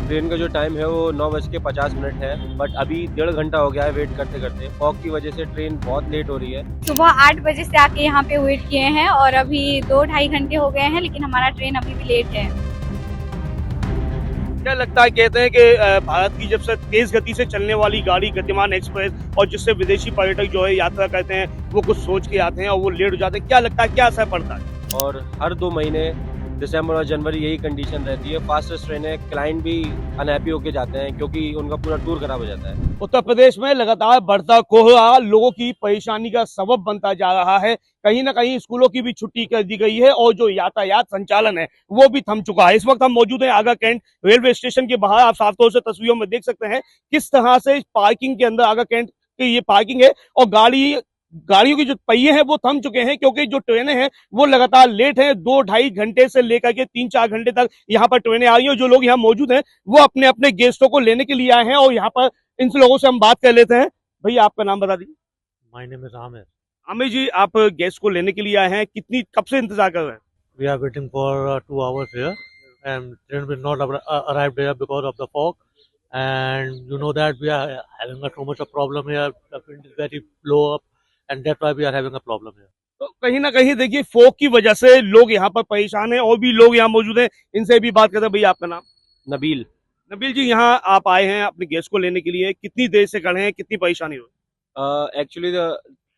Train का जो time है वो 9:50 है, बट अभी 1.5 घंटा हो गया है वेट करते करते। फॉग की वजह से ट्रेन बहुत लेट हो रही है। सुबह 8 बजे से आके यहाँ पे वेट किए हैं और अभी 2-2.5 घंटे हो गए हैं, लेकिन हमारा ट्रेन अभी भी लेट है। क्या लगता है, कहते हैं कि भारत की जब से तेज गति से चलने वाली गाड़ी गतिमान एक्सप्रेस और जिससे विदेशी पर्यटक जो है यात्रा करते हैं वो कुछ सोच के आते हैं और वो लेट हो जाते हैं, क्या लगता है क्या असर पड़ता है? और हर 2 महीने दिसंबर और जनवरी यही कंडीशन रहती है। फास्टेस्ट ट्रेन है, क्लाइंट भी अनहैप्पी होके जाते हैं क्योंकि उनका पूरा टूर खराब हो जाता है। उत्तर प्रदेश में लगातार बढ़ता कोहरा लोगों की परेशानी का सबब बनता जा रहा है। कहीं ना कहीं स्कूलों की भी छुट्टी कर दी गई है और जो यातायात संचालन है वो भी थम चुका है। इस वक्त हम मौजूद हैं आगा कैंट रेलवे स्टेशन के बाहर। आप साफ तौर से तस्वीरों में देख सकते हैं किस तरह से पार्किंग के अंदर आगा कैंट की ये पार्किंग है और गाड़ियों की जो पहिए हैं वो थम चुके हैं क्योंकि जो ट्रेनें हैं वो लगातार लेट हैं। 2-2.5 घंटे से लेकर के 3-4 घंटे तक यहाँ पर ट्रेनें आ रही हैं। जो लोग यहाँ मौजूद हैं वो अपने अपने गेस्टों को लेने के लिए आए हैं और यहाँ पर इन लोगों से हम बात कर लेते हैं। भैया आपका नाम बता दीजिए। My name is Aamir. Aamir ji, आप गेस्ट को लेने के लिए आए हैं, कितनी कब से इंतजार कर रहे हैं? We are waiting for 2 hours here, and train will not arrive there because of the fog. And you know that we are having so much of problem here. The wind is very low up, and that's why we are having a problem here. तो कहीं ना कहीं देखिए फोक की वजह से लोग यहाँ पर परेशान हैं और भी लोग यहाँ मौजूद हैं, इनसे भी बात करते हैं। भैया आपका नाम? नबील। नबील जी, यहाँ आप आए हैं अपने गेस्ट को लेने के लिए, कितनी देर से खड़े हैं, कितनी परेशानी हो? एक्चुअली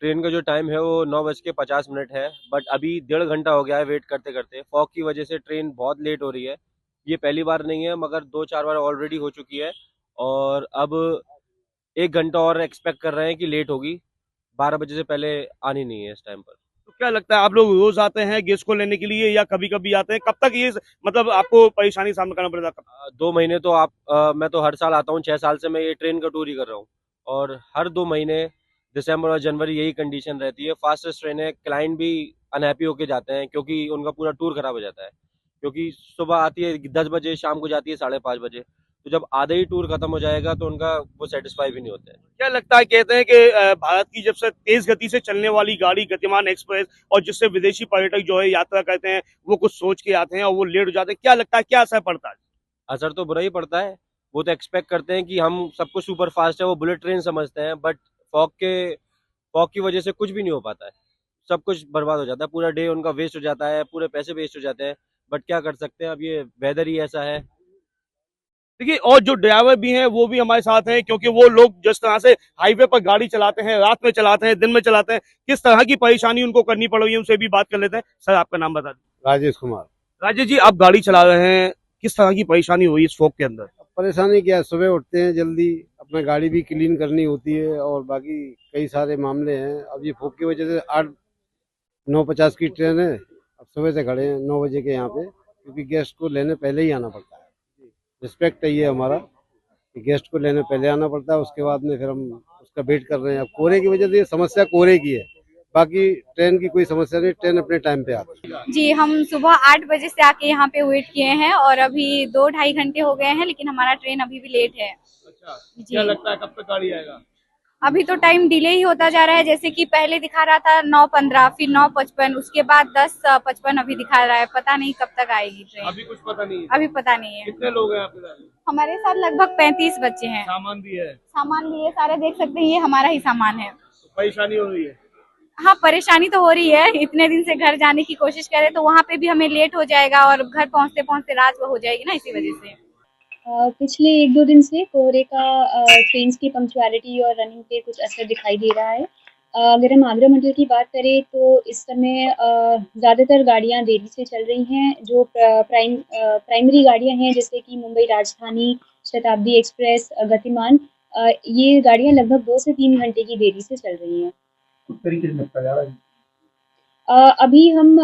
ट्रेन का जो टाइम है वो 9:50 है, बट अभी 1.5 घंटा हो गया है वेट करते करते। फॉग की वजह से ट्रेन बहुत लेट हो रही है। ये पहली बार नहीं है, मगर 2-4 बार ऑलरेडी हो चुकी है। और अब 1 घंटा और एक्सपेक्ट कर रहे हैं कि लेट होगी। 12 बजे से पहले आनी नहीं है इस टाइम पर। तो क्या लगता है, आप लोग रोज आते हैं गेस्ट को लेने के लिए या कभी कभी आते हैं? कब तक ये मतलब आपको परेशानी सामना करना पड़ता है? 2 महीने तो मैं तो हर साल आता हूँ। 6 साल से मैं ये ट्रेन का टूर ही कर रहा हूँ। और हर 2 महीने दिसंबर और जनवरी यही कंडीशन रहती है। फास्टेस्ट ट्रेन है, क्लाइंट भी अनहैप्पी होके जाते हैं क्योंकि उनका पूरा टूर खराब हो जाता है। क्योंकि सुबह आती है 10 बजे, शाम को जाती है 5:30 बजे। तो जब आधे ही टूर खत्म हो जाएगा तो उनका वो सेटिस्फाई भी नहीं होते हैं। क्या लगता है, कहते हैं कि भारत की जब से तेज गति से चलने वाली गाड़ी गतिमान एक्सप्रेस और जिससे विदेशी पर्यटक जो है यात्रा करते हैं वो कुछ सोच के आते हैं और वो लेट हो जाते हैं, क्या लगता है क्या असर पड़ता है? असर तो बुरा ही पड़ता है। वो तो एक्सपेक्ट करते हैं कि हम सब कुछ सुपर फास्ट है, वो बुलेट ट्रेन समझते हैं, बट फॉग के फॉग की वजह से कुछ भी नहीं हो पाता है। सब कुछ बर्बाद हो जाता है, पूरा डे उनका वेस्ट हो जाता है, पूरे पैसे वेस्ट हो जाते हैं। बट क्या कर सकते हैं, अब ये वेदर ही ऐसा है। देखिए, और जो ड्राइवर भी हैं वो भी हमारे साथ हैं क्योंकि वो लोग जिस तरह से हाईवे पर गाड़ी चलाते हैं, रात में चलाते हैं, दिन में चलाते हैं, किस तरह की परेशानी उनको करनी पड़ रही है उनसे भी बात कर लेते हैं। सर, आपका नाम बता दीजिए। राजेश कुमार। राजेश जी, आप गाड़ी चला रहे हैं, किस तरह की परेशानी हुई इस फोक के अंदर? परेशानी क्या है, सुबह उठते हैं जल्दी, अपना गाड़ी भी क्लीन करनी होती है और बाकी कई सारे मामले हैं। अब ये फूक की वजह से 8-9:50 की ट्रेन है। अब सुबह से खड़े हैं 9 बजे के यहाँ पे, क्योंकि गेस्ट को लेने पहले ही आना पड़ता है। रिस्पेक्ट है ये हमारा कि गेस्ट को लेने पहले आना पड़ता है, उसके बाद में फिर हम उसका वेट कर रहे हैं। अब कोहरे की वजह से ये समस्या कोहरे की है, बाकी ट्रेन की कोई समस्या नहीं, ट्रेन अपने टाइम पे आती है। जी, हम सुबह 8 बजे से आके यहाँ पे वेट किए हैं और अभी 2-2.5 घंटे हो गए हैं, लेकिन हमारा ट्रेन अभी भी लेट है। अच्छा, जी। क्या लगता है कब तक गाड़ी आएगा? अभी तो टाइम डिले ही होता जा रहा है, जैसे कि पहले दिखा रहा था 9:15, फिर 9:55, उसके बाद 10:55 अभी दिखा रहा है। पता नहीं कब तक आएगी ट्रेन। अभी कुछ पता नहीं है। अभी पता नहीं है। कितने लोग हैं आपके साथ? हमारे साथ लगभग 35 बच्चे हैं। सामान भी है? सामान भी ये सारे देख सकते हैं, ये हमारा ही सामान है। परेशानी हो रही है? हाँ, परेशानी तो हो रही है। इतने दिन से घर जाने की कोशिश करें तो वहाँ पे भी हमें लेट हो जाएगा और घर पहुँचते पहुँचते रात हो जाएगी ना, इसी वजह से। पिछले 1-2 दिन से कोहरे का ट्रेन्स की पंक्चुअलिटी और रनिंग पे कुछ असर दिखाई दे रहा है। अगर हम आगरा मंडल की बात करें तो इस समय ज़्यादातर गाड़ियाँ देरी से चल रही हैं। जो प्राइमरी गाड़ियाँ हैं जैसे कि मुंबई राजधानी, शताब्दी एक्सप्रेस, गतिमान, ये गाड़ियाँ लगभग 2 से 3 घंटे की देरी से चल रही हैं। किस तरीके से निपटा जा रहा है? अभी हम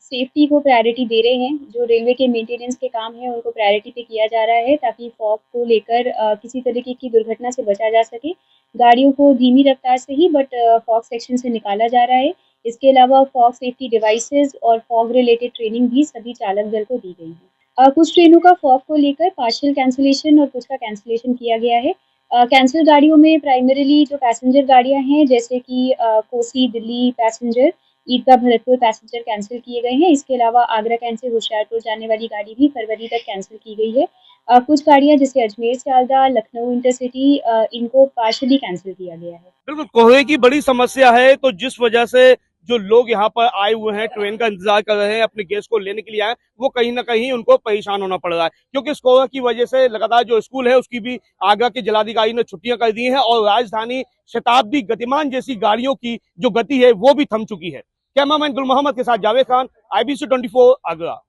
सेफ्टी को प्रायोरिटी दे रहे हैं। जो रेलवे के मेंटेनेंस के काम हैं उनको प्रायोरिटी पे किया जा रहा है ताकि फॉग को लेकर किसी तरीके की दुर्घटना से बचा जा सके। गाड़ियों को धीमी रफ्तार से ही बट फॉग सेक्शन से निकाला जा रहा है। इसके अलावा फॉग सेफ्टी डिवाइसेस और फॉग रिलेटेड ट्रेनिंग भी सभी चालक दल को दी गई है। कुछ ट्रेनों का फॉग को लेकर पार्शियल कैंसिलेशन और कुछ का कैंसिलेशन किया गया है। कैंसिल गाड़ियों में प्राइमरीली जो पैसेंजर गाड़ियाँ हैं जैसे कि कोसी दिल्ली पैसेंजर, ईदगाह भरतपुर पैसेंजर कैंसिल किए गए हैं। इसके अलावा आगरा कैंट से होशियारपुर जाने वाली गाड़ी भी फरवरी तक कैंसिल की गई है। कुछ गाड़ियां जैसे अजमेर सियालदा, लखनऊ इंटरसिटी, इनको पार्शली कैंसिल किया गया है। बिल्कुल कोहरे की बड़ी समस्या है, तो जिस वजह से जो लोग यहाँ पर आए हुए हैं, ट्रेन का इंतजार कर रहे हैं, अपने गेस्ट को लेने के लिए आए, वो कहीं ना कहीं उनको परेशान होना पड़ रहा है, क्योंकि इस कोहरे की वजह से लगातार जो स्कूल है उसकी भी आगरा के जिलाधिकारी ने छुट्टियां कर दी हैं और राजधानी शताब्दी गतिमान जैसी गाड़ियों की जो गति है वो भी थम चुकी है। कैमरामैन गुल मोहम्मद के साथ जावेद खान, IBC 24 आगरा।